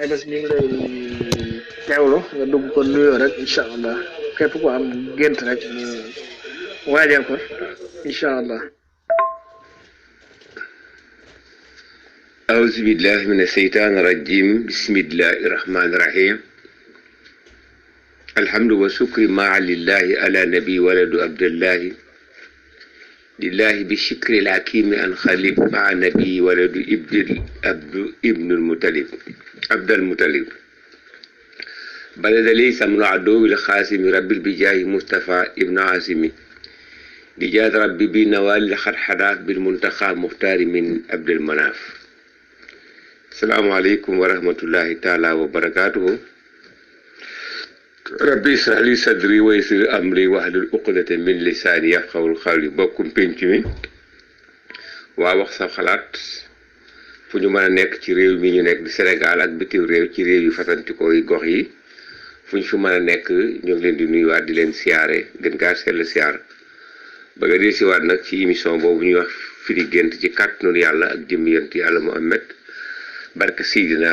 ay bés ñu ngi lay teewlu nga dugg ko nuyoo rek incha allah képp ko am gént rek mu waajal ko incha allah. أعوذ بالله من الشيطان الرجيم بسم الله الرحمن الرحيم الحمد والشكر مع لله على نبي ولد عبد الله لله بالشكر الحكيم أن خلف مع نبي ولد ابن المطلب عبد المطلب بلد لي سمن عدو الخاسم رب البجاه مصطفى ابن عاصم لجاد ربي بنوال الخرحرات بالمنتخى مختار من عبد المناف. السلام عليكم ورحمة الله تعالى وبركاته. ربي اشرح لي صدري ويسر أمري واحلل عقدة من لساني يفقهوا قولي. bokkum penc mi waa wax sa xalaat fu ñu mën a nekk ci réew mi ñu nekk di Sénégal ak bitim réew ci réew yu fasantikoo yi gox yi fu ñu fi mën a nekk ñu ngi leen di nuyuwaat di leen siyaare gën gaa sell siyaar ba nga dee siwaat nag ci émission boobu ñuy wax firi gént ci kàttanu yàlla ak jëm yonent yàlla Muhammad barke Seydina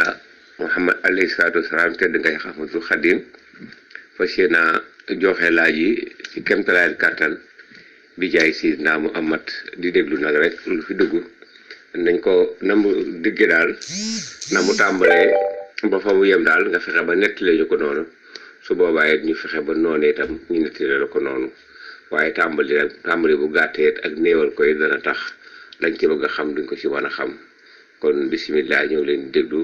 Muhammad alayhi salaatu wasalaam tedd ngay Ahmadul Xadim fas yéena joxe laaj yi ci kemtalaayal kàttan bi jaay Seydina Muhammad di déglu nag rek lu fi dugg nañ ko na mu digge daal na mu tàmbalee ba fa mu yem daal nga fexe ba nettali ñu ko noonu su boobaa it ñu fexe ba noonee itam ñu nettali la ko noonu waaye tàmbali bu gàttee ak néewal koy dana tax lañ ci bëgg a xam duñ ko ci mën a xam kon bisimilah ñëw leen di déglu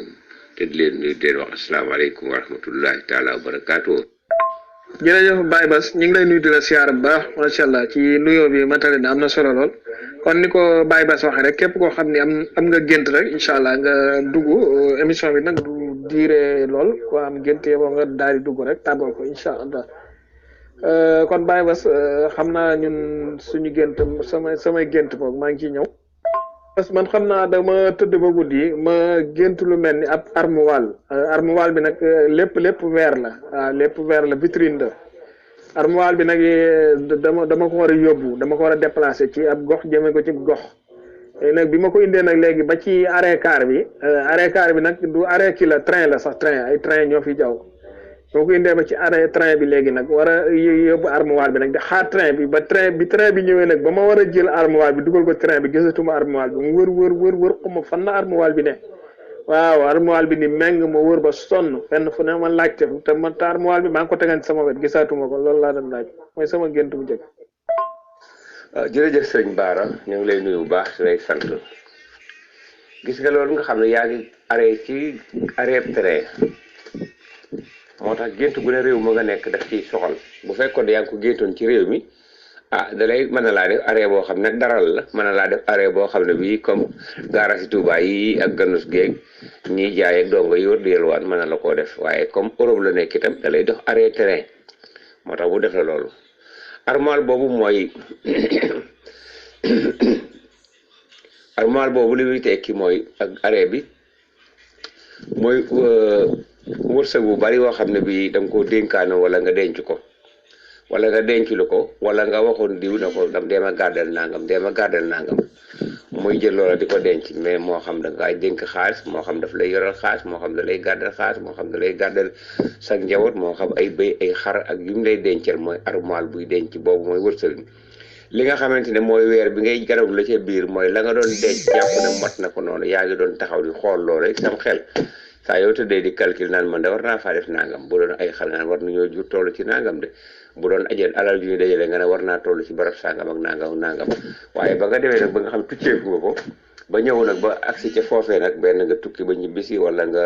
te di leen nuyu di leen wax asalaamaaleykum wa rahmatullahi taala wa barakaatu. jërëjëf Baye Bass ñu ngi lay nuyu di la siyaar bu baax macha allah ci nuyoo bi matale na am na solo lool kon ni ko Baye Bass waxee rek képp koo xam ne am nga gént rek incha allah nga dugg émission bi nag du diire lool ko am gént boo nga daal di dugg rek tàbbal ko incha allah kon Baye Bass xam naa ñun suñu gént samay gént boog maa ngi ciy ñëw. parce que man xam naa dama tëdd ba guddi ma gént lu mel ni ab armoire bi nag lépp verre la waaw lépp verre la vitrine la armoire bi nag dama ko war a yóbbu dama ko war a déplacer ci ab gox jëme ko ci gox nag bi ma ko indee nag léegi ba ci arrêt car bi nag du arrêt ki la train la sax ay train ñoo fi jaw boo ko indee ba ci arrêt train bi léegi nag war a yóbbu armoire bi nag di xaar train bi ba train bi ñëwee nag ba ma war a jël armoire bi dugal ko train bi gisatuma armoire bi mu wër xuma fan la armoire bi ne waaw armoire bi ni meng ma wër ba sonn fenn fu ne ma laajte te armoire bi maa ngi ko tegan sama wet gisatuma ko loolu laa doon laaj mooy sama gént bu njëkk. waaw jërëjëf sëñ Baara ñu ngi lay nuyu bu baax lay sant gis nga loolu nga xam ne yaa ngi arrêt ci arrêt train moo tax gént gu ne réew ma nga nekk daf ciy soxal bu fekkoon yaa ngi ko géntoon ci réew mi dalay mën na laa def arrêt boo xam ne daral la mën na laa def arrêt boo xam ne bii comme garage Touba yi ak ganus géeg ñiy jaay ak dongo yi wër di yelwaan mën na la koo def waaye comme Europe la nekk itam da lay dox arrêt train moo tax bu def la loolu armoire boobu mooy armoire boobu li muy tekki mooy ak arrêt bi mooy wërsëg bu bari woo xam ne bii da nga koo dénkaane wala nga denc ko wala nga denc lu ko wala nga waxoon diw na ko dam deema gàrdal nangam muy jël loola di ko denc mais moo xam da nga dénk xaalis moo xam daf lay yoral xaalis moo xam da lay gàrdal xaalis moo xam da lay gàrdal sa njaboot moo xam ay bëy ay xar ak yu mu lay dencal mooy armoire buy denc boobu mooy wërsëg li nga xamante ne mooy weer bi ngay garab la ca biir mooy la nga doon denc jàpp ne mat na ko noonu yaa ngi doon taxaw di xool loolu rek sam xel saa yow tëddee di calcul naan man de war naa faa def nangam bu doon ay xal nga ne war nañoo jur toll ci nangam de bu doon ajal alal yu ñu dajale nga ne war naa toll ci barab sangam ak nangam waaye ba nga demee nag ba nga xam tukkeeku nga ko ba ñëw nag ba agsi ca foofee nag benn nga tukki ba ñibbisi wala nga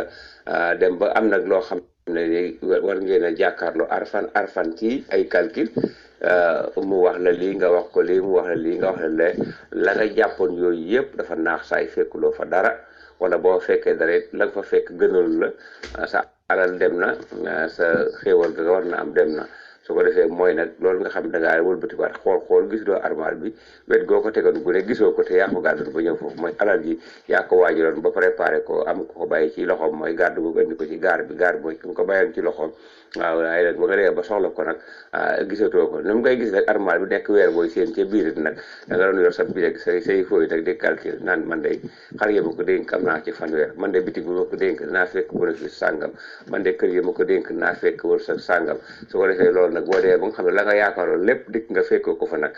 dem ba am nag loo xam ne war ngeen a jàkkaarloo arfan ci ay calcul mu wax la lii nga wax ko lii mu wax la lii nga wax la nga jàppoon yooyu yëpp dafa naax saay fekkuloo fa dara wala boo fekkee dara la nga fa fekk gënal la sa alal dem na sa xéewal ga war na am dem na su ko defee mooy nag loolu nga xam da ngaa wëlbatiwaat xool gisuloo armoire bi wet goo ko tegoon gu ne gisoo ko te yaa ko gàddoon ba ñëw foofu mooy alal ji yaa ko waajuloon ba préparé ko am ko bàyyi ci loxoom mooy gàddu ko indi ko ci gaar bi mooy ki nga ko bàyyoon ci loxoom waaw waaye nag ba nga dee ba soxla ko nag gisatoo ko ni mu ngay gis nag armoire bi nekk weer booy seen ca biir it nag da nga doon yor sa bi rek say fooy nag di calcul naan man de xar yi ma ko dénk am naa ci fanweer man de bitig bi ma ko dénk naa fekk bénéfice sàngam man de kër yi ma ko dénk naa fekk wërsëg sàngam su ko defee loolu nag boo dee ba nga xam ne la nga yaakaaroon lépp dikk nga fekk ko fa nag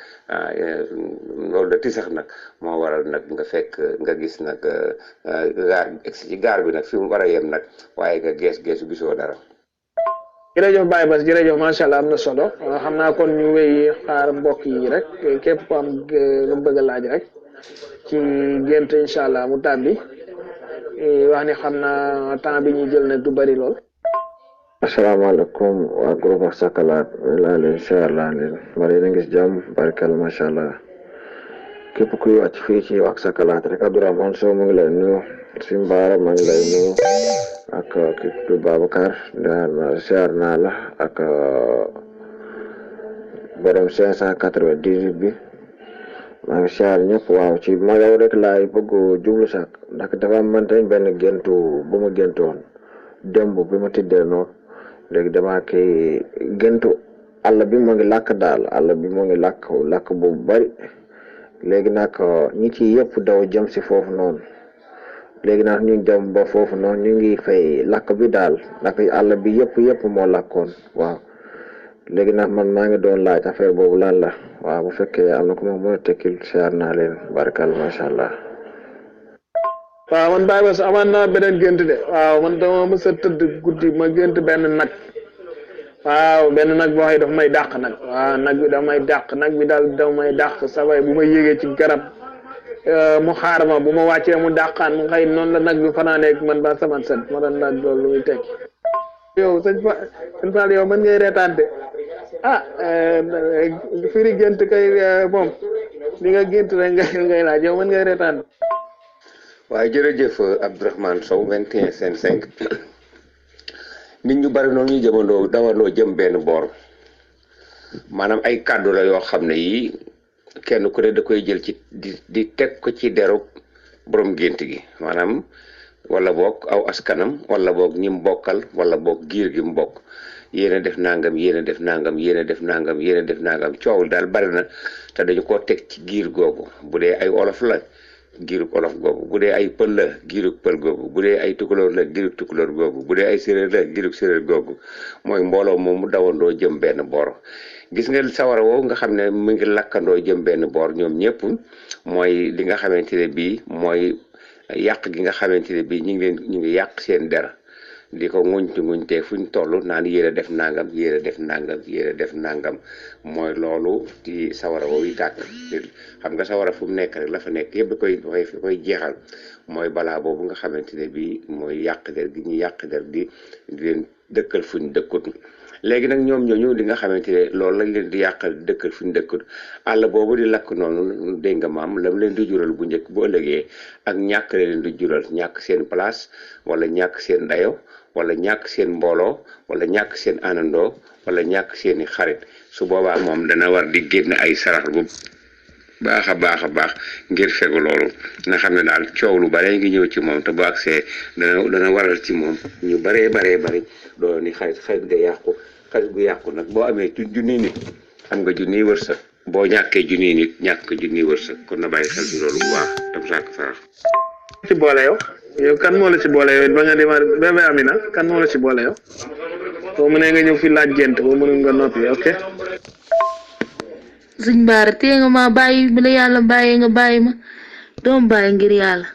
loolu da ti sax nag moo waral nag nga fekk nga gis nag ci gaar bi nag fi mu war a yem nag waaye nga geesu gisoo dara. jërëjëf Baye Bass jërëjëf macha allah am na solo xam naa kon ñu wéy xaar mbokk yi rek képp ku am lu mu bëgg a laaj rek ci gént incha allah mu tàbbi wax ni xam naa temps bi ñuy jël nag du bari lool. asalaamaaleykum waa groupe Wax Sa Xalaat laa leen siyaar laa leen bari yéen a ngi si jàmm barkeel macha allah képp kuy wàcc fii ci Wax Sa Xalaat rek Abdourahmane Sow mu ngi lay nuyu Simbaara maa ngi lay nuyu ak kii Babacar siyaar naa la ak borom 598 bi maa ngi siyaar ñëpp waaw ci ma yow rek laay bëgg jublu sax ndax dafa am man tamit benn géntu bu ma géntoon démb bi ma tiddee noonu léegi damaa koy géntu àll bi moo ngi làkk daal àll bi moo ngi làkk bu bari léegi nag ñi ci yëpp daw jëm si foofu noonu léegi nag ñu jëm ba foofu noonu ñu ngi fay làkk bi daal ndax àll bi yëpp moo làkkoon waaw léegi nag man maa ngi doon laaj affaire boobu lan la waaw bu fekkee am na ko ma mën a tekkil siyaar naa leen barkal macha allah. waaw man Baye Bass amaan naa beneen gént de waaw man dama mës a tëdd guddi ma gént benn nag waaw benn nag boo xam ne dafa may dàq nag waaw nag bi dafa may dàq nag bi daal dafa may dàq sa way bu ma yéegee ci garab mu xaar ma bu ma wàccee mu dàqaan mu xëy noonu la nag bi fanaanee man ba saman set ma doon laaj loolu lu muy tekki yow sëñ Fall yow mën ngay reetaan de firi gént kay moom li nga gént rek ngay laaj yow mën ngay reetaan. waaye jërëjëf Abdourahmane Sow 21 55 nit ñu bari noonu ñu jëmandoo dawandoo jëm benn boor maanaam ay kàddu la yoo xam ne yii kenn ku ne da koy jël ci di teg ko ci deru borom gént gi maanaam wala boog aw askanam wala boog ñi mu bokkal wala boog giir gi mu bokk yéen def nangam yéen def nangam yéen def nangam yéen def nangam coowul daal bari na te dañu koo teg ci giir googu bu dee ay olof la. giirug olof googu bu dee ay pël la giirug pël googu bu dee ay tukulóor la giirug tukulóor googu bu dee ay séréer la giirug séréer googu mooy mbooloo moom mu dawandoo jëm benn boor gis nga sawara woowu nga xam ne mu ngi lakkandoo jëm benn boor ñoom ñëpp mooy li nga xamante ne bii mooy yàq gi nga xamante ne bii ñu ngi yàq seen der di ko nguñtee fuñ toll naan yéen a def nangam yéen a def nangam yéen a def nangam mooy loolu ci sawara woowu yi tàkk xam nga sawara fu mu nekk rek la fa nekk yëpp da koy jeexal mooy balaa boobu nga xamante ne bii mooy yàq der gi ñu yàq der di leen dëkkal fuñ dëkkut léegi nag ñoom ñooñu li nga xamante ne loolu lañ leen di yàqal dëkkal fuñ dëkkut àll boobu di lakk noonu dégg nga maam lam leen di jural bu njëkk bu ëllëgee ak ñàkk leen di jural ñàkk seen place wala ñàkk seen dayo wala ñàkk seen mbooloo wala ñàkk seen àndandoo wala ñàkk seeni xarit su boobaa moom dana war di génn ay sarax bu baax a baax ngir fegu loolu nga xam ne daal coow lu bare ngi ñëw ci moom te bu agsee dana waral ci moom ñu bari doon ni xarit nga yàqu xarit bu yàqu nag boo amee junniy nit am nga junniy wërsëg boo ñàkkee junniy nit ñàkk junniy wërsëg kon na bàyyi xel ci loolu bu baax tam sàkk sarax ci boole yow kan moo la ci boole yow ba nga dema bébé Amina kan moo la ci boole yow boo mënee nga ñëw fi laaj gént boo mënul nga noppi ok sëñ Baara tee nga ma bàyyi bi la yàlla bàyyee nga bàyyi ma doom bàyyi ngir yàlla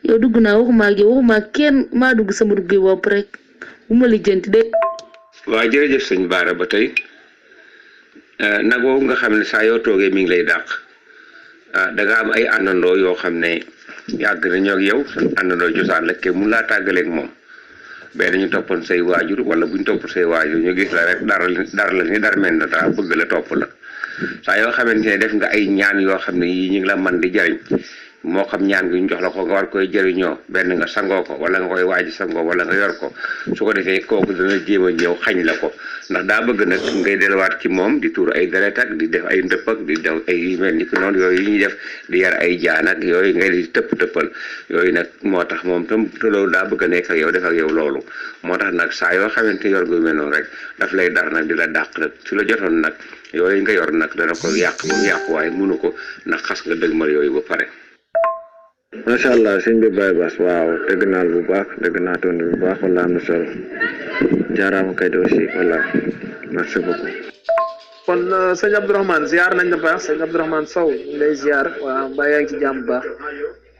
yow dugg naa waxuma ak yow waxuma ak kenn maa dugg sama dugg bopp rek bu ma lijjanti de. waaw jërëjëf sëñ Baara ba tey nag woowu nga xam ne saa yoo toogee mi ngi lay dàq da nga am ay àndandoo yoo xam ne yàgg nañoo ak yow àndandoo cosaan la kenn mun laa tàggaleeg moom benn ñu toppoon say waajur wala buñ topp say waajur ñu gis la rek dara la ni dara mel na daa bëgg la topp la saa yoo xamante ne def nga ay ñaan yoo xam ne yii ñu ngi la man di jariñ moo xam ñaan gi ñu jox la ko nga war koy jëriñoo benn nga sangoo ko wala nga koy waaji sangoo wala nga yor ko su ko defee kooku dana jéem a ñëw xañ la ko ndax daa bëgg nag ngay delluwaat ci moom di tuur ay deret ak di def ay ndëpp ak di def ay mel ni ki noonu yooyu yi ñuy def di yar ay jaan ak yooyu ngay di tëppal yooyu nag moo tax moom tam te loolu daa bëgg a nekk ak yow def ak yow loolu moo tax nag saa yoo xamante yor gu mel noonu rek daf lay dar nag di la dàq nag su la jotoon nag yooyu nga yor nag dana ko yàq ba mu yàqu waaye mënu ko ndax xas nga dëgmal yooyu ba pare. macha allah sëñ bi Baye Bass waaw dégg naa bu baax dégg naa tontu bu baax wala am na solo jaaraama kay aussi wala merci beaucoup. kon sëñ Abdourahmane ziar nañ la baax sëñ Abdourahmane Sow ñu lay ziar waaw mbaa yaa ngi ci jàmm bu baax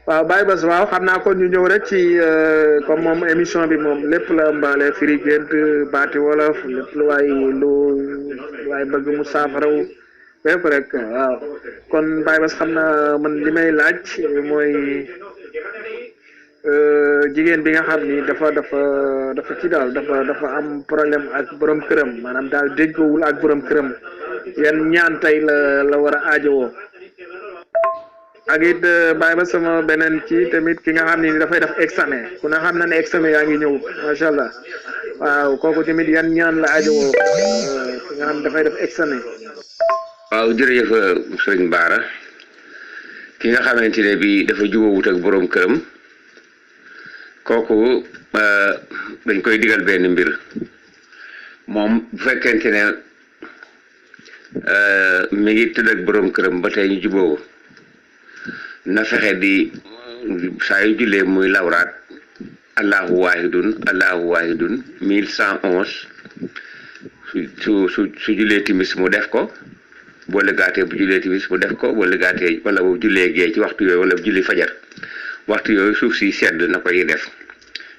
waaw Baye Bass waaw xam naa kon ñu ñëw rek ci comme moom émission bi moom lépp la mbaale firi gént baati wolof lépp lu waay bëgg mu saafaraw bépp rek waaw kon Baye Bass xam naa man li may laaj mooy jigéen bi nga xam ni dafa ci daal dafa am problème ak borom këram maanaam daal déggoowul ak borom këram yan ñaan tey la war a aajowoo ak it Baye Bass sama beneen ci tamit ki nga xam ni dafay def examen ku ne xam na ne examen yaa ngi ñëw macha allah waaw kooku tamit yan ñaan la aajowoo ki nga xam ne dafay def examen. waaw jërëjëf sëriñ Baara ki nga xamante ne bi dafa jubóowut ak borom këram kooku dañ koy digal benn mbir moom bu fekkente ne mi ngi tëdd ak borom këram ba tey ñu jubóowu na fexe di saa yu jullee muy lawraat allahu wahidun 1111 su jullee timis mu def ko boo lëgaatee bu jullee timis mu def ko boo lëgaatee wala bu jullee gee ci waxtu yooyu wala bu julli fajar waxtu yooyu suuf si sedd na koy def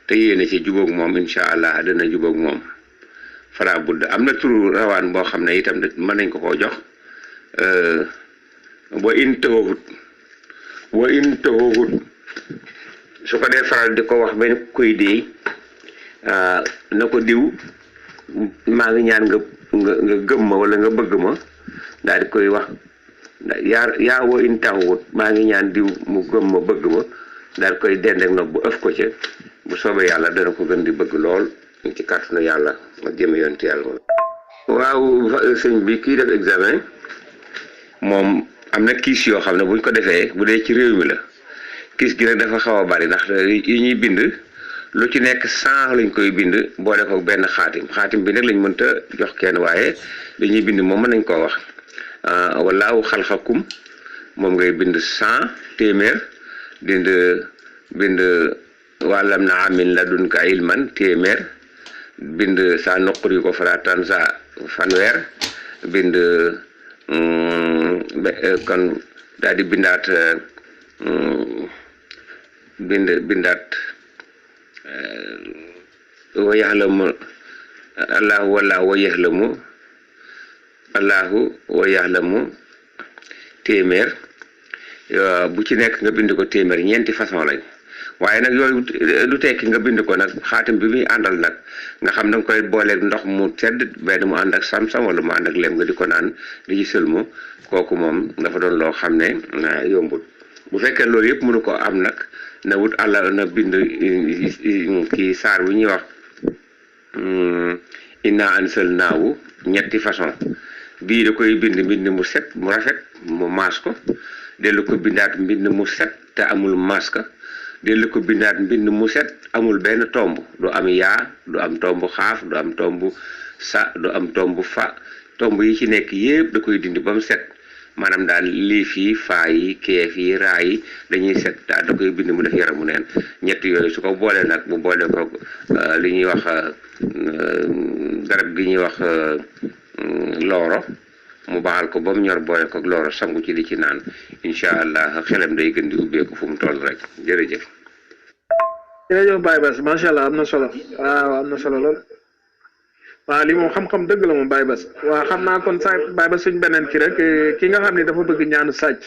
te yéene ci jubóog moom incha allah dana jubóog moom fala budd am na turu rawaan boo xam ne itam mën nañ ko koo jox boo in tëxooxut su ko dee faral di ko wax ba koy déey na ko diw maa ngi ñaan nga gëm ma wala nga bëgg ma daal di koy wax yaa woo in taxawut maa ngi ñaan diw mu gëm ma bëgg ma daal di koy dendek nag bu ëf ko ca bu soobee yàlla dana ko gën di bëgg lool ci kàttanu yàlla ma jëme yonti yàlla moom waaw sëñ bi kii def examen moom am na kiis yoo xam ne buñ ko defee bu dee ci réew mi la kiis gi nag dafa xaw a bari ndax yi ñuy bind lu ci nekk 100 lañ koy bind boole ko benn xaatim bi nag lañ mënta jox kenn waaye li ñuy bind moom mën nañ koo wax walaawu xalxakum moom ngay bind 100 téeméer bind wàllam na amin la dun ka ilman téeméer bind sa noquri ko faratan sa fanweer bind kon daal di bindaat bindaat wa yaxlamu allahu wa yaxlamu téeméer bu ci nekk nga bind ko téeméer ñeenti façon lañ waaye nag yooyu du tekki nga bind ko nag xaatim bi muy àndal nag nga xam da nga koy booleeg ndox mu sedd benn mu ànd ak sam-sam wala mu ànd ak lem nga di ko naan di ci sëlmu kooku moom dafa doon loo xam ne yombul bu fekkee loolu yëpp mënu ko am nag na wut àlla na bind kii saar bu ñuy wax inna anzalnaahu ñetti façon bii da koy bind mbind mu set mu rafet mu maas ko dellu ko bindaat mbind mu set te amul maska dellu ko bindaat mbind mu set amul benn tomb du am yaa du am tomb xaaf du am tomb sa du am tomb fa tomb yi ci nekk yépp da koy dindi ba mu set maanaam daal liif yi faa yi keef yi raa yi dañuy set daal da koy bind mu def yaramu neen ñett yooyu su ko boolee nag mu boole ko li ñuy wax garab gi ñuy wax looro mu baxal ko ba mu ñor boole ko looro sangu ci di ci naan incha allah xelam day gën di ubbeeku fu mu toll rek jërëjëf. jërëjëf Baye Bass macha allah am na solo waaw am na solo lool waaw li moom xam-xam dëgg la moom Baye Bass waaw xam naa kon saa Baye Bass suñ beneen ki rek ki nga xam ne dafa bëgg ñaanu sàcc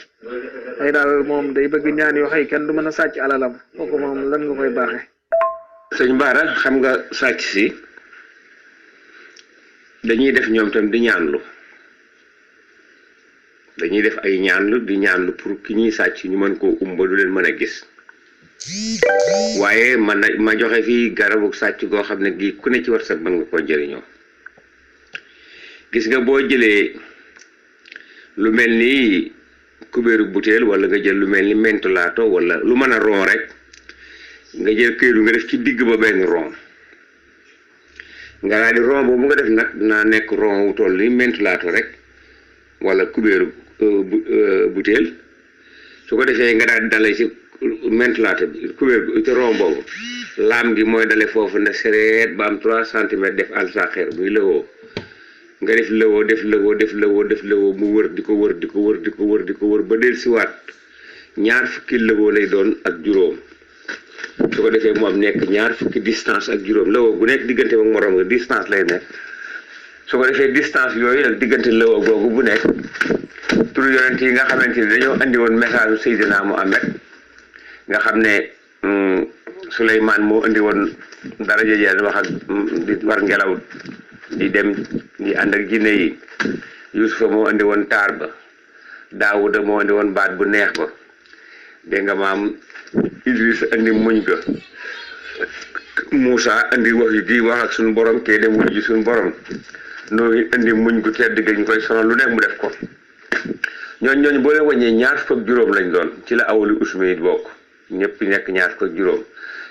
ay daal moom day bëgg ñaan yoo xëy kenn du mën a sàcc alalam kooku moom lan nga koy baaxee. sëñ Baara xam nga sàcc si dañuy def ñoom tam di ñaanlu dañuy def ay ñaanlu di ñaanlu pour ki ñuy sàcc ñu mën koo umba du leen mën a gis waaye ma joxe fii garabu sàcc goo xam ne gi ku ne ci WhatsApp mën nga koo jëriñoo gis nga boo jëlee lu mel ni kubéeru butéel wala nga jël lu mel ni mentolato wala lu mën a ron rek nga jël këyit nga def ci digg ba benn ron nga daal di ron boobu nga def nag dinaa nekk ron wu toll ni mentolato rek wala kubéeru butéel su ko defee nga daal di dale ci mentolato bi kubéer ci ron boobu laam gi mooy dale foofu ne sereet ba am 3 centimètres def alsaxeer muy lëwoo nga def lëwoo mu wër di ko wër ba del siwaat ñaar fukki lëwoo lay doon ak juróom su ko defee mu am nekk ñaar fukki distance ak juróom lëwoo bu nekk diggante ak morom nga distance lay nekk su ko defee distance yooyu nag diggante lëwoo googu bu nekk turu yonent yi nga xamante ni dañoo andi woon message Seydina Muhammad nga xam ne Suleymaan moo andi woon daraja jeen wax ak di war ngelaw di dem di ànd ak jinne yi Yusufa moo andi woon taar ba Daawuda moo andi woon baat bu neex ba dégg nga maam Idris andi muñ ga Moussa andi wax yi di wax ak suñu borom kee dem wuy ji suñu borom nooyu andi muñ gu tedd ga ñu koy sonal lu nekk mu def ko ñooñu boo leen wàññee ñaar fukk ak juróom lañ doon ci la awali usmi it bokk ñëpp nekk ñaar fukk ak juróom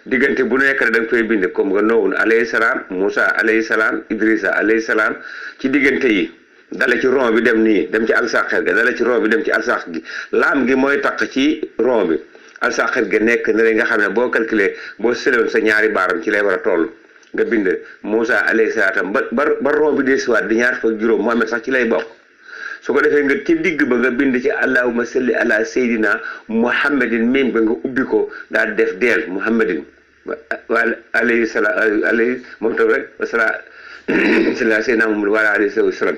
diggante bu nekk da nga koy bind comme nga Noohun alayhi salaam Moussa alayhi salaam Idrissa alayhi salaam ci diggante yi dale ci ron bi dem nii dem ci alsaaxer ga dale ci ron bi dem ci alsaax gi laam gi mooy taq ci ron bi alsaaxer ga nekk ne nga xam ne boo calculé boo selewoon sa ñaari baaram ci lay war a toll nga bind Moussa alayhi salaam ba ron bi deesiwaat di ñaar fukk ak juróom Muhammad sax ci lay bokk su ko defee nga ci digg ba nga bind ci allahumma salli ala sayyidina muhammadin mim ba nga ubbi ko daal def deel muhammadin wa alayhi salaam alayhi moom tam rek wasala sala sayyidina muhammad wa alayhi wa sallam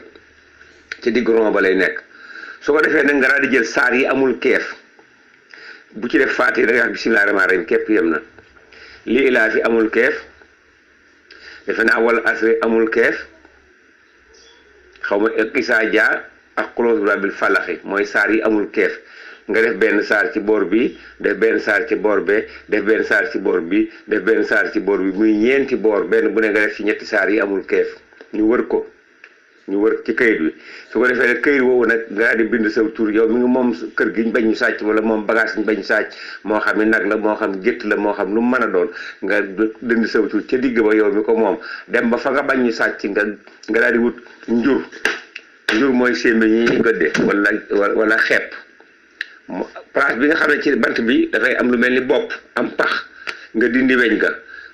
ci digg ron ba lay nekk su ko defee nag nga daal di jël saar yi amul keef bu ci def faati da nga wax bismillahir rahmanir rahim képp yem na lii ilaa fi amul keef defe naa wal asri amul keef xaw ma isaa jaar ak xulóos bil falaxi mooy saar yi amul keef nga def benn saar ci boor bi def benn saar ci boor be def benn saar ci boor bi def benn saar ci boor bi muy ñeenti boor benn bu ne nga def ci ñetti saar yi amul keef ñu wër ko ñu wër ci këyit bi su ko defee këyit woowu nag nga di bind saw tur yow mi ngi moom kër gi ñu bañ ñu sàcc wala moom bagage ñu bañ sàcc moo xam ni nag la moo xam gétt la moo xam lu mu mën a doon nga dënd saw tur ca digg ba yow mi ko moom dem ba fa nga bañ ñu sàcc nga daal di wut njur mooy sémbe ñi ñu gëdde wala xepp place bi nga xam ne ci bant bi dafay am lu mel ni bopp am pax nga dindi weñ ga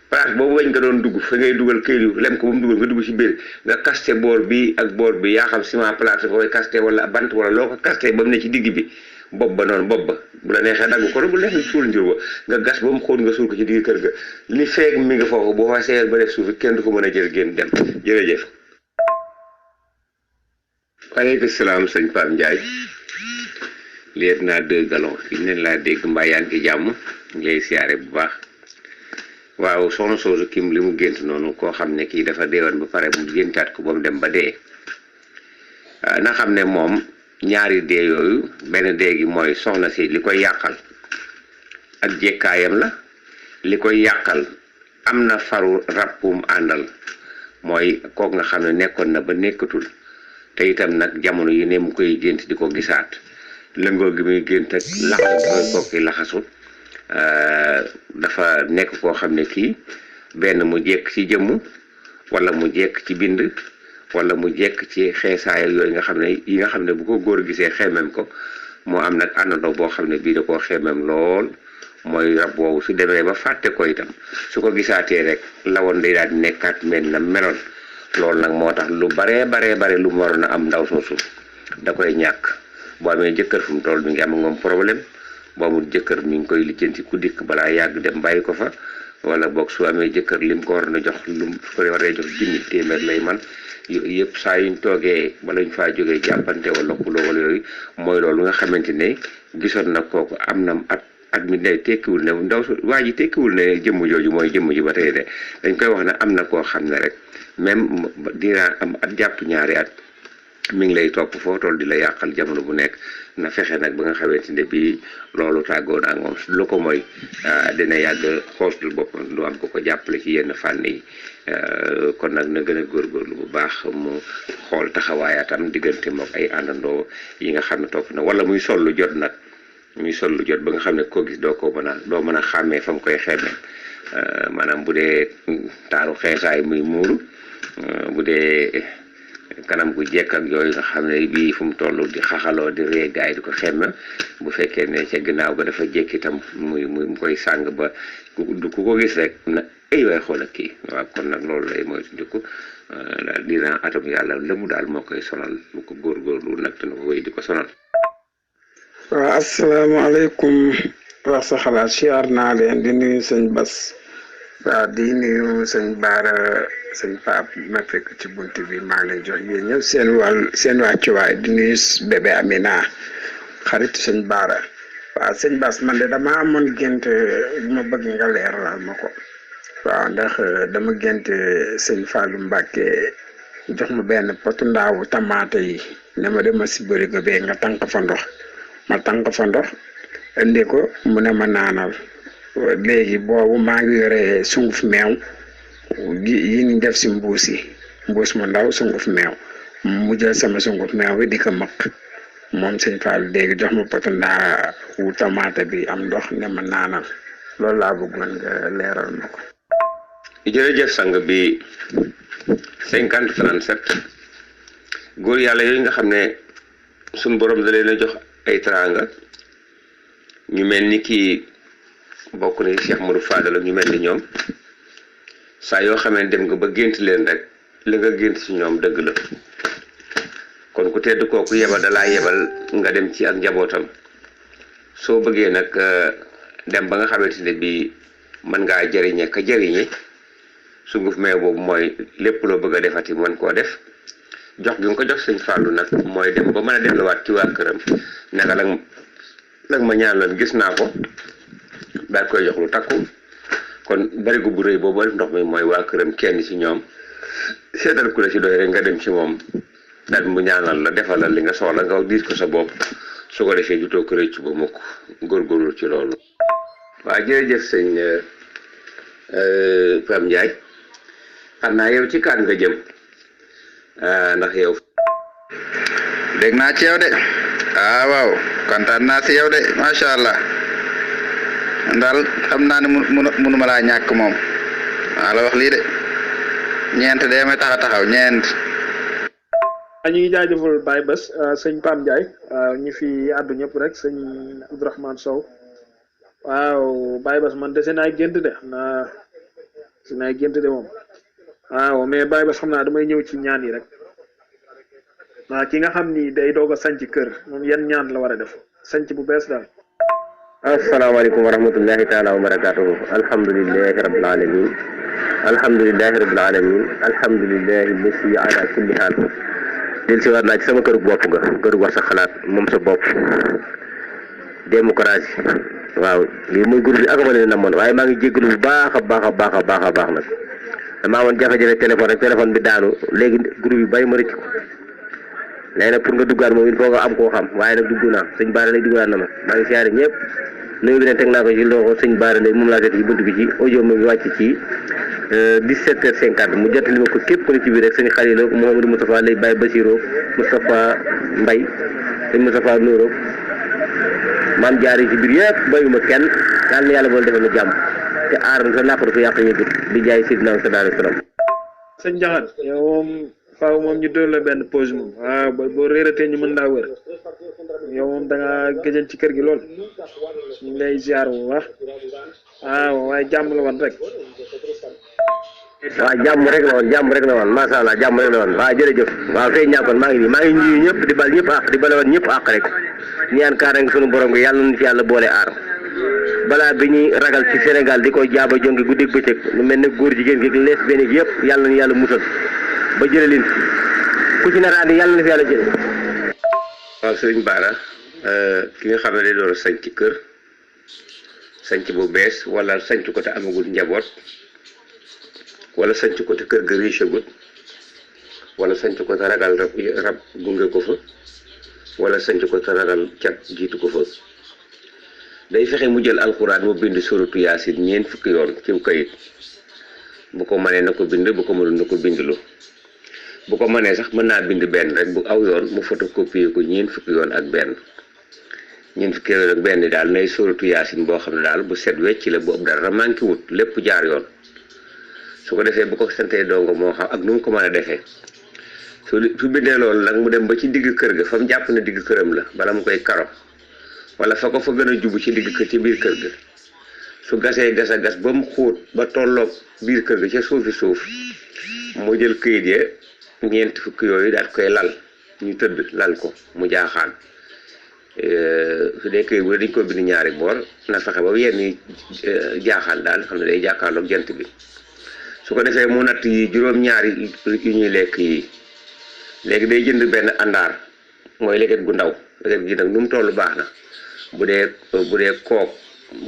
place boobu weñ nga doon dugg fa ngay dugal këyit yu lem ko ba mu dugal nga dugg ci biir nga kaste boor bi ak boor bi yaa xam ciment plâtre koy kaste wala bant wala loo ko kaste ba mu ne ci digg bi bopp ba noonu bopp ba bu la neexee dagg ko bu neexee suul njur ba nga gas ba mu xóot nga suul ko ci digg kër ga li feeg mi nga foofu boo fa seeyal ba def suuf kenn du ko mën a jël génn dem jërëjëf. waaleykum salaam sëñ Pape Ndiaye liet naa 2 gallons fi ne laa dégg mbaa yaa ngi jàmm ngi lay siyaare bu baax waaw soxna soosu kim li mu gént noonu koo xam ne kii dafa deewoon ba pare mu géntaat ko ba mu dem ba dee na xam ne moom ñaari dee yooyu benn dee gi mooy soxna si li koy yàqal ak jekkaayam la li koy yàqal am na faru rappum àndal mooy kooku nga xam ne nekkoon na ba nekkatul te itam nag jamono yi ne mu koy gént di ko gisaat lëngoo gi muy gént ak laxasu kooki laxasu dafa nekk koo xam ne kii benn mu jekk ci jëmm wala mu jekk ci bind wala mu jekk ci xeesaay yooyu nga xam ne yi nga xam ne bu ko góor gisee xeemem ko moo am nag àndandoo boo xam ne bii da koo xeemem lool mooy rab woowu su demee ba fàtte ko itam su ko gisaatee rek lawoon day daal di nekkaat mel na meloon loolu nag moo tax lu bare lu mu waroon a am ndaw soosu da koy ñàkk boo amee jëkkër fu mu toll mi ngi am moom problème boo amul jëkkër mi ngi koy lijjanti ku dikk balaa yàgg dem bàyyi ko fa wala boog su amee jëkkër lim ko war na jox lu su ko waree jox 10 000 lay man yooyu yëpp saa yuñ toogee bala ñu faa jógee jàppante wala xuloo wala yooyu mooy loolu nga xamante ne gisoon na kooku am na at mi ne tekkiwul ne ndaw su waa ji tekkiwul ne jëmm jooju mooy jëmm ji ba tey de dañ koy wax ne am na koo xam ne rek même dinaa am at jàpp ñaari at mi ngi lay topp foo toll di la yàqal jamono bu nekk na fexe nag ba nga xamante ne bii loolu tàggoon ak moom lu ko mooy dina yàgg xoostul boppam du am ko jàppale ci yenn fànn yi kon nag na gën a góorgóorlu bu baax mu xool taxawaayatam diggante mook ay àndandoo yi nga xam ne topp na wala muy sol lu jot nag muy sol lu jot ba nga xam ne koo gis doo mën a xàmmee fa mu koy xemmee maanaam bu dee taaru xeesaay muy muuru bu dee kanam gu jekk ak yooyu nga xam ne bii fu mu toll di xaxaloo di ree gaay di ko xemme bu fekkee ne ca ginnaaw ga dafa jekk itam muy mu koy sàng ba ku ko gis rek na ay waay xool ak kii waaw kon nag loolu lay mooy tundiku daal dina atam yàlla lëmu daal moo koy sonal bu ko góorgóorlu nag dina ko wéy di ko sonal. waaw asalaamaaleykum wax sa xalaat siyaar naa leen di nuyu sëñ Bas waaw di nuyu sëñ Baara sëñ Pape ma fekk ci bunt bi maa ngi lay jox yéen ñëpp seen wàccuwaay di nuyu bébé Amina xarit sëñ Baara waaw sëñ Bas man de dama amoon gént ma bëgg nga leeral ma ko waaw ndax dama gént sëñ Fallou Mbacke jox ma benn potu ndaawu tamaate yi ne ma dema si bërigo bee nga tànk fa ndox ma tànk fa ndox indi ko mu ne ma naanal léegi boobu maa ngi yore sunguf meew yi ñu def si mbuus mu ndaw sunguf meew mu jël sama sunguf meew bi di ko mëq moom sëñ Fall léegi jox ma potu ndaa wu tamaate bi am ndox ne ma naanal loolu laa bëggoon nga leeral ma ko. jërëjëf sang bi 5037 góor yàlla yooyu nga xam ne suñ borom da leen a jox ay teraanga ñu mel ni kii bokk ni Cheikh Modou Fadal ñu mel ni ñoom saa yoo xamee dem nga ba gént leen rek la nga gént ci ñoom dëgg la kon ku tedd kooku yebal dalaa yebal nga dem ci ak njabootam soo bëggee nag dem ba nga xamante ne bii mën ngaa jëriñe ka jëriñe sunguf meew boobu mooy lépp loo bëgg a defati mën koo def jox gi nga ko jox sëñ Fallou nag mooy dem ba mën a delluwaat ci waa këram naka nag ma ñaan lan gis naa ko daal koy jox lu takku kon barigo bu rëy boobu def ndox mi mooy waa këram kenn ci ñoom seetal ku la ci doy rek nga dem ci moom daal mu ñaanal la defalal li nga soxla nga diis ko sa bopp su ko defee jutoo ko rëccu ba mukk góorgóorlu ci loolu. waaw jërëjëf sëñ Pam Ndiaye xam naa yow ci kaan nga jëm ndax yow. dégg naa ci yow de waaw kontaan naa si yow de macha allah daal xam naa ne mënuma laa ñàkk moom maa la wax lii de ñeent de may taxaw ñeent. ñu ngi jaajëfal Baye Bass sëñ Pam Ndiaye ñi fi àddu ñëpp rek sëñ Abdourahmane Sow waaw Baye Bass man dese naa gént de moom waaw mais Baye Bass xam naa damay ñëw ci ñaan yi rek waaw ki nga xam ni day doog a sanc kër moom yan ñaan la war a def sanc bu bees daal. asalaamaaleykum wa rahmatullahi taala wa barakatuhu alhamdulilahi rabbil alamin alhamdulilahi lasi ala kulli haal del si waat naa ci sama këru bopp nga këru wax sa xalaat moom sa bopp démocratie waaw lii muy groupe bi ak ma leen namoon waaye maa ngi jégalu bu baax a baax nag damaa amoon jafe-jafe téléphone bi daanu léegi groupe yi bari ma rëcc ko léegi nag pour nga duggaat moom il faut nga am koo xam waaye nag dugg naa sëñ Baara lay duggaat na ma maa ngi siyaare ñëpp nuyu bi ne teg naa ko ci loxo sëñ Baara lay moom laa jot ci bunt bi ci audio mu ngi wàcc ci 17h50 mu jottali ma ko képp ko ni ci biir rek sëñ Xalilo Mouhamadou Moustapha lay Baye Basiro Moustapha Mbaye sëñ Moustapha Nouro maam jaar yi ci biir yëpp bayuma kenn yàlla na yàlla boole defal na jàmm te aar na sa làqatu ko yàq ñëgut di jaay Sidna sallallahu alayhi wa sallam. sëñ Ndiakhate yow moom faaw moom ñu doon la benn pause moom waaw boo réeratee ñu mën laa wër yow moom da nga gëjën ci kër gi lool ñu ngi lay ziar bu baax waaw waaye jàmm la woon rek. waaw jàmm rek la woon macha allah jàmm rek la woon waaw jërëjëf waaw fay ñàkkoon maa ngi nuyu ñëpp di bal ñëpp àq di balewaat ñëpp àq rek ñaan kaaraange sunu borom gi yàlla nañu ci yàlla boole aar balaa bi ñuy ragal ci Sénégal di ko jaaba jonge guddeeg bëccëg lu mel ne góor jigéen gi lesbienne gi yëpp yàlla nañu yàlla musal ba jëlee leen ku ci nar a andi yàlla na fi yàlla jëlee. waaw sëriñ Bara ki nga xam ne day door a sanc kër sanc bu bees wala sanc ko te amagul njaboot wala sanc ko te kër ga riche gut wala sanc ko te ragal rab gunge ko fa wala sanc ko te ragal cat jiitu ko fa day fexe mu jël alxuraan mu bind suratu yaasin 4 fukki yoon ci kayit bu ko mënee na ko bind bu ko mënul na ko bindlu bu ko mënee sax mën naa bind benn rek bu aw yoon mu photocopier ko 4 fukki yoon ak benn 4 fukki yoon ak benn daal nay suratu yaasin boo xam ne daal bu set wecc la bu ëpp dara manqué wut lépp jaar yoon su ko defee bu ko santee dongo moo xam ak nu mu ko mën a defee su bindee loolu nag mu dem ba ci digg kër ga fa mu jàpp na digg këram la bala mu koy karo wala fa ko fa gën a jubu ci digg kër ci biir kër ga su gasee gas a gas ba mu xóot ba tolloog biir kër ga ca suufi suuf mu jël këyit ya 4 fukki yooyu daal koy lal ñu tëdd lal ko mu jaaxaan su dee këyit bu dañ ko bind ñaari boor na fexe ba yenn jaaxaan daal xam ne day jàkkaarloog jant bi su ko defee mu natt yi juróom-ñaari yu ñuy lekk yi léegi day jënd benn àndaar mooy leget gu ndaw leget gi nag nu mu toll baax na bu dee kook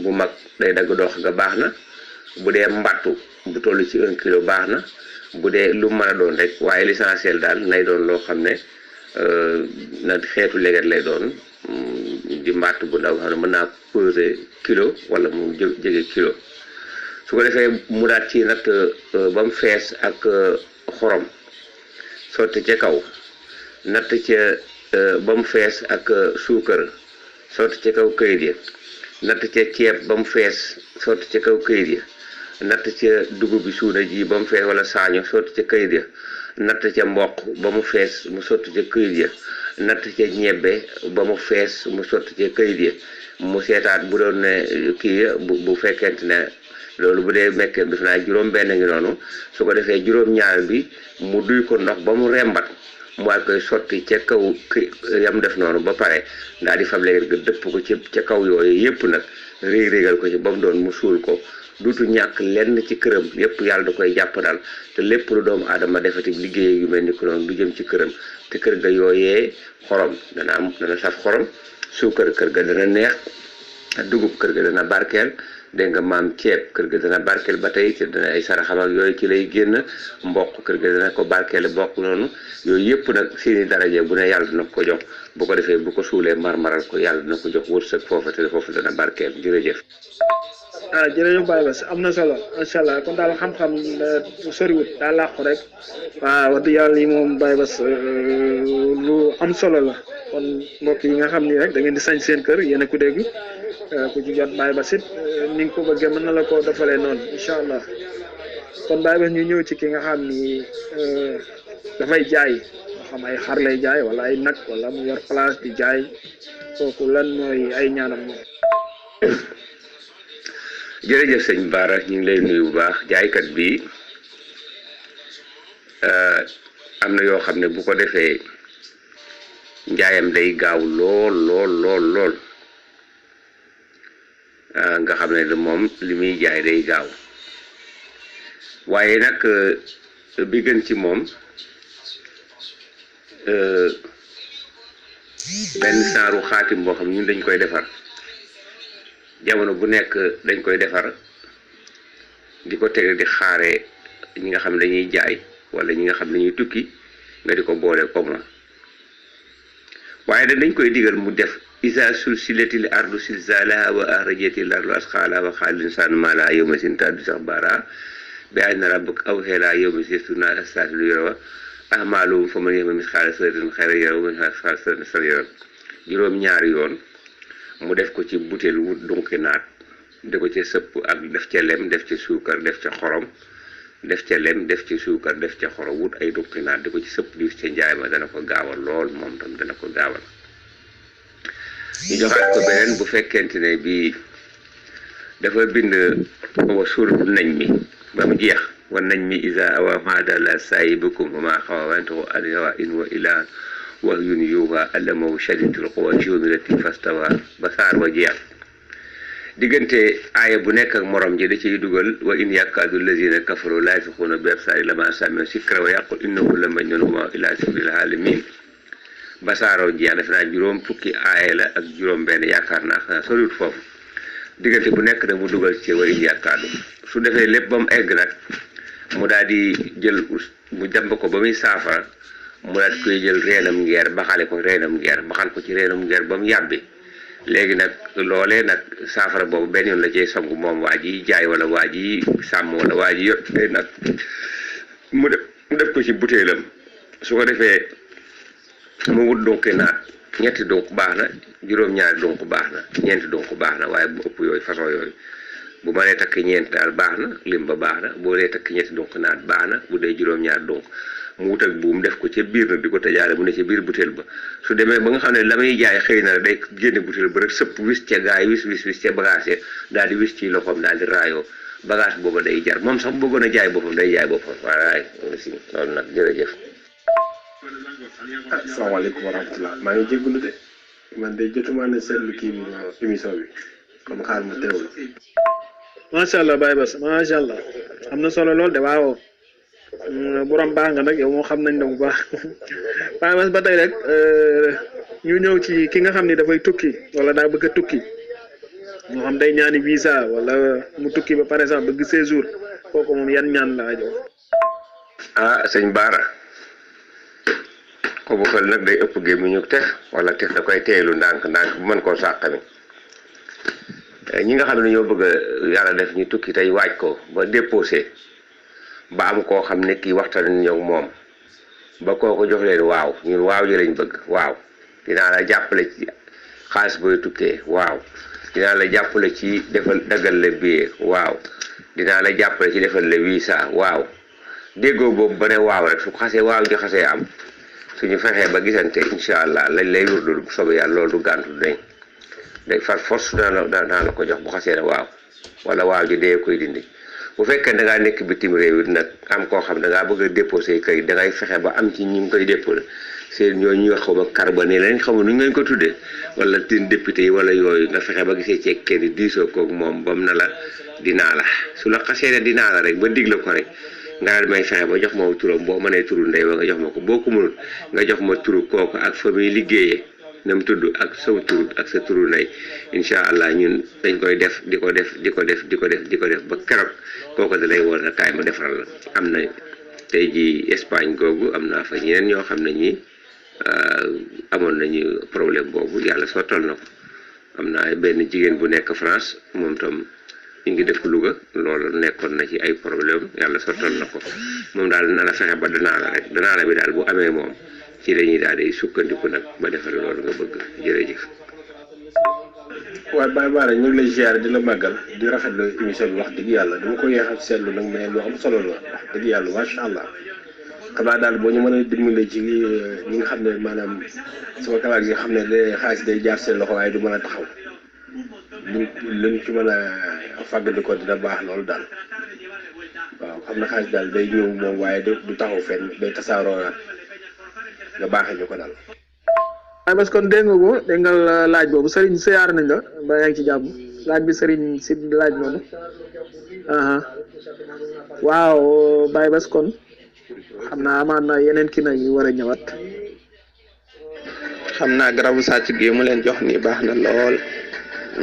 bu mag day dagg dox nga baax na bu dee mbattu bu toll ci 1 kilo baax na bu dee lu mën a doon rek waaye l'essentiel daal nay doon loo xam ne na xeetu leget lay doon di mbattu bu ndaw xam ne mën naa peser kilo wala mu jege kilo su ko defee mu daat ci natt ba mu fees ak xorom sotti ca kaw natt ca ba mu fees ak suukar sotti ca kaw këyit ya natt ca ceeb ba mu fees sotti ca kaw këyit ya natt ca dugub bi suuna ji ba mu fees wala saaño sotti ca këyit ya natt ca mboq ba mu fees mu sotti ca këyit ya natt ca ñebbe ba mu fees mu sotti ca këyit ya mu seetaat bu doon ne kii bu fekkente ne loolu bu dee mekkee def naa juróom-benn ngi noonu su ko defee juróom-ñaar bi mu duy ko ndox ba mu rembat mu waat koy sotti ca kaw yam def noonu ba pare daal di fab léegi nga dëpp ko ca kaw yooyu yëpp nag réeg-réegal ko ci ba mu doon mu suul ko duutu ñàkk lenn ci këram yëpp yàlla da koy jàpp daal te lépp lu doomu aadama defati liggéey yu mel ni ko noonu du jëm ci këram te kër ga yooyee xorom dana saf xorom suukar kër ga dana neex dugub kër ga dana barkeel dégg nga maam ceeb kër ga dana barkeel ba tey te dana ay saraxam ak yooyu ci lay génn mboq kër ga dana ko barkeel bokk noonu yooyu yëpp nag seeni daraje bu ne yàlla dina ko jox bu ko defee bu ko suulee marmaral ko yàlla dina ko jox wërsëg foofa te foofu dana barkeel jërëjëf. jërëjëf Baye Bass am na solo macha allah kon daal xam-xam soriwut daa làqu rek waaw wax dëgg yàlla yi moom Baye Bass lu am solo la kon mbokk yi nga xam ni rek da ngeen di sañ seen kër yéen a ko dégg ku ci jot Baye Bass it ni nga ko bëggee mën na la ko defalee noonu incha allah kon Baye Bass ñu ñëw ci ki nga xam ni dafay jaay nga xam ay xar lay jaay wala ay nag wala mu yor place di jaay kooku lan mooy ay ñaanam moom. jërëjëf sëñ Bara ñu ngi lay nuyu bu baax jaaykat bi am na yoo xam ne bu ko defee njaayam day gaaw lool nga xam ne moom li muy jaay day gaaw waaye nag bi gën ci moom benn saaru xaatim boo xam ñun dañ koy defar jamono bu nekk dañ koy defar di ko teg di xaare ñi nga xam ne dañuy jaay wala ñi nga xam ne dañuy tukki nga di ko boole ko moom waaye dañ koy digal mu def isa sulsilatil ardu silzalaha wa axrajatil ardu asqalaha wa qaala l-insaanu maa lahaa yawma idin tuhaddisu akhbaaraha bi anna rabbaka awhaa lahaa yawma idin yasduru as-saa'atu yawma a'maaluhum faman ya'mal mithqaala zarratin khayran yarahu wa man ya'mal mithqaala zarratin sharran yarahu juróom-ñaari yoon mu def ko ci butéel wut dunki naat di ko ca sëpp ak def ca lem def ca suukar def ca xorom def ca lem def ca suukar def ca xorom wut ay dunki naat di ko ci sëpp di ca njaay ma dana ko gaawal lool moom tam dana ko gaawal. ñu joxaat ko beneen bu fekkente ne bii dafa bind wa suuratu najmi ba mu jeex wa najmi izaa hawaa maa dalla saahibukum wa maa ghawaa wa yantiqu anil hawaa in huwa illaa wahyun yuuhaa allamahu shadiidul quwaa zuu mirratin fastawaa ba saar wa jeex diggante aaya bu nekk ak morom ji da ciy dugal wa in yakaadu allaziina kafaruu la yasbiquuna bi absaarihim lammaa sami'uu zikra wa yaqulu innahu la majnuun wa maa huwa illaa zikrun lil aalamiin ba saaroo jeex def naa juróom fukki aaya la ak juróom benn yaakaar naa xanaa soriwut foofu diggante bu nekk nag mu dugal ci wa in yakaadu su defee lépp ba mu egg nag mu daal di jël mu jàmb ko ba muy saafara mu daal di koy jël reenam ngeer baxale ko reenam ngeer baxal ko ci reenam ngeer ba mu yàbbi léegi nag loolee nag saafara boobu benn yoon la cee songu moom waa ji jaay wala waa ji sàmm wala waa ji yot day nag mu def ko ci butéelam su ko defee mu wut donc naat ñetti donc baax na juróom-ñaari donc baax na ñeenti donc baax na waaye bu ëpp yooyu façon yooyu bu ma nee takk ñeent daal baax na lim ba baax na boo dee takk ñetti donc naat baax na bu dee juróom-ñaari donc mu wut ak buum def ko ca biir nag di ko tëjaale mu ne ca biir butéel ba su demee ba nga xam ne la muy jaay xëy na day génne butéel ba rek sëpp wis ca gaay wis ca bagage daal di wis ci loxoom daal di raayoo bagage booba day jar moom sax bu bëggoon a jaay boppam day jaay boppam waaye si loolu nag jërëjëf. asalaamaaleykum wa rahmatulah maa ngi jégalu de man de jotuma ne seetlu kii bi émission bi comme xaar ma teewlu. macha allah Baye Bass macha allah am na solo lool de waaw borom baax nga nag yow moo xam nañ ne bu baax Baye Bass ba tey rek ñu ñëw ci ki nga xam ni dafay tukki wala daa bëgg a tukki moo xam day ñaani visa wala mu tukki ba par exemple bëgg séjour kooku moom yan ñaan la jox. Sëñ Baara. ko bu xel nag day ëpp gémmiñu tex wala tex da koy teelu ndànk bu mën koo sàqami ñi nga xam ne ñoo bëgg a yàlla def ñu tukki tey waaj ko ba déposé ba am koo xam ne kii waxtaan ñëw moom ba kooku jox leen waaw ñun waaw ji lañ bëgg waaw dinaa la jàppale ci xaalis booy tukkee waaw dinaa la jàppale ci defal daggal la billet waaw dinaa la jàppale ci defal la visa waaw déggoo boobu ba ne waaw rek su xasee waaw ji xasee am suñu fexee ba gisante incha allah lañ lay wurdu bu soobee yàlla loolu du gàntu dañ day far force dana la ko jox bu xasee ne waaw wala waaw ji dee koy dindi bu fekkee da ngaa nekk bitim réew it nag am koo xam da ngaa bëgg a déposé kay da ngay fexe ba am ci ñi ngi koy déposé seen ñooñu ñuy wax xaw ma carbone lañ xamul nu ngeen ko tuddee wala tin député yi wala yooyu nga fexe ba gisee ci kenn diisoo koog moom bam na la dinaa la su la xasee ne dinaa la rek ba digla ko rek nga daal may fexe ba jox ma turam boo mënee turu ndey ba nga jox ma ko boo ko mënul nga jox ma turu kooku ak fa muy liggéeyee na mu tudd ak saw turu ak sa turu ndey incha allah ñun dañ koy def di ko def ba keroog kooku da lay woon na kaay ma defaral la. am na tey ji Espagne googu am naa fa ñeneen ñoo xam ne ñi amoon nañu problème boobu yàlla sottal na ko am naa benn jigéen bu nekk France moom tam ñu ngi def Louga loolu nekkoon na ci ay problème yàlla sottal na ko moom daal na la fexe ba danaa la rek danaa la bi daal bu amee moom ci lañuy daal di sukkandiku nag ba defal loolu nga bëgg jërëjëf. waaye Baye Bara ñu ngi lay ziar di la màggal di rafetlu émission bi wax dëgg yàlla dama ko yeexal seetlu nag mais lu am solo la wax dëgg yàlla macha allah xanaa daal boo ñu mën a dimbali ci ñi nga xam ne maanaam sama kalaat yi nga xam ne day xaalis day jaar seen loxo waaye du mën a taxaw luñ ci mën a fàggandi ko dina baax loolu daal waaw xam na xaalis daal day ñëw moom waaye du taxaw fenn day tasaaroo nga baaxee ñu ko daal. waaye parce que kon dégg nga ko dégg nga laaj boobu Serigne siyaar nañ la ba yaa ngi ci jàmm laaj bi Serigne si laaj noonu waaw Baye Bass kon xam naa amaan na yeneen kii nag yu war a ñëwaat. xam naa garabu sàcc gi mu leen jox nii baax na lool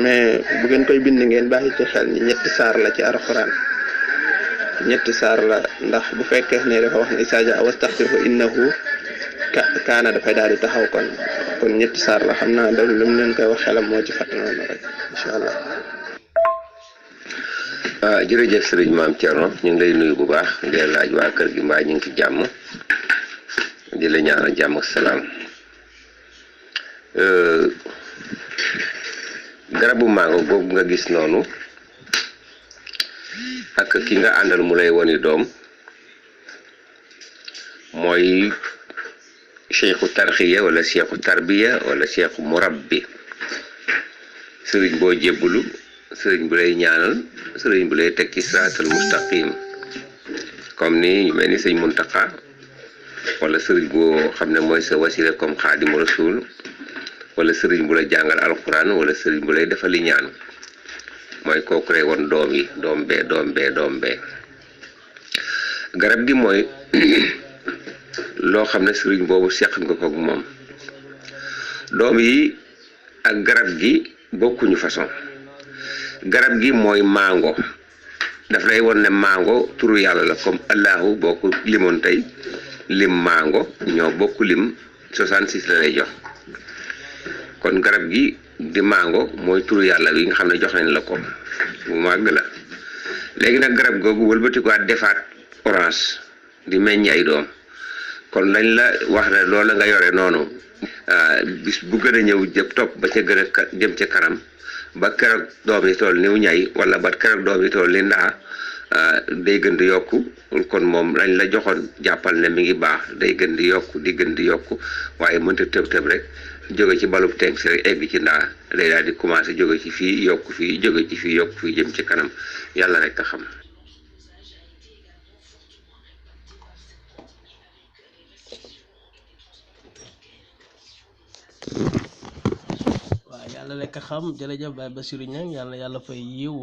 mais bu ngeen koy bind ngeen bàyyi ci xel ni ñetti saar la ci alxuraan ñetti saar la ndax bu fekkee ne dafa wax ne Isaa jaa wastaxfirhu innahu kaana dafay daal di taxaw kon ñetti saar la xam naa loolu lu mu leen koy wax xelam moo ci fàtt noonu rek incha allah. jërëjëf sëriñ Maam Thierno ñu ngi lay nuyu bu baax di laaj waa kër gi mbaa ñu ngi ci jàmm di la ñaanal jàmm ak salaam. garabu mango boobu nga gis noonu ak ki nga àndal mu lay woni doom mooy cheikhu tarxiya wala cheikhu tarbiya wala cheikhu murabbi sëriñ boo jébbalu sëriñ bu lay ñaanal sëriñ bu lay teg ci siraatal mustaqim comme ni ñu mel ni sëñ Muntaqa wala sëriñ boo xam ne mooy sa wasila comme xaadimu rasul wala sëriñ bu la jàngal alquran wala sëriñ bu lay defali ñaan mooy kooku lay won doom yi doom bee garab gi mooy loo xam ne sëriñ boobu seq nga ko ak moom doom yi ak garab gi bokkuñu façon garab gi mooy mango daf lay won ne mango turu yàlla la comme allahu boo ko limoon tey lim mango ñoo bokk lim 66 la lay jox kon garab gi di mango mooy turu yàlla bi nga xam ne jox nañ la ko bu màgg la léegi nag garab googu wëlbatikuwaat defaat orange di meññ ay doom kon lañ la wax ne loola nga yore noonu bis bu gën a ñëw jëp topp ba ca gën a jëm ca kanam ba keroog doom yi tool niw ñay wala ba keroog doom yi tool li ndaa day gën di yokku kon moom lañ la joxoon jàppal ne mi ngi baax day gën di yokku di gën di yokku waaye mënta tëb rek jóge ci balub tenk si rek egg ci ndaa day daal di commencé jóge ci fii yokku fii jóge ci fii yokku fii jëm ci kanam yàlla rek a xam. waaw yàlla rek a xam jërëjëf Baye Bassirou Niang yàlla fay yiw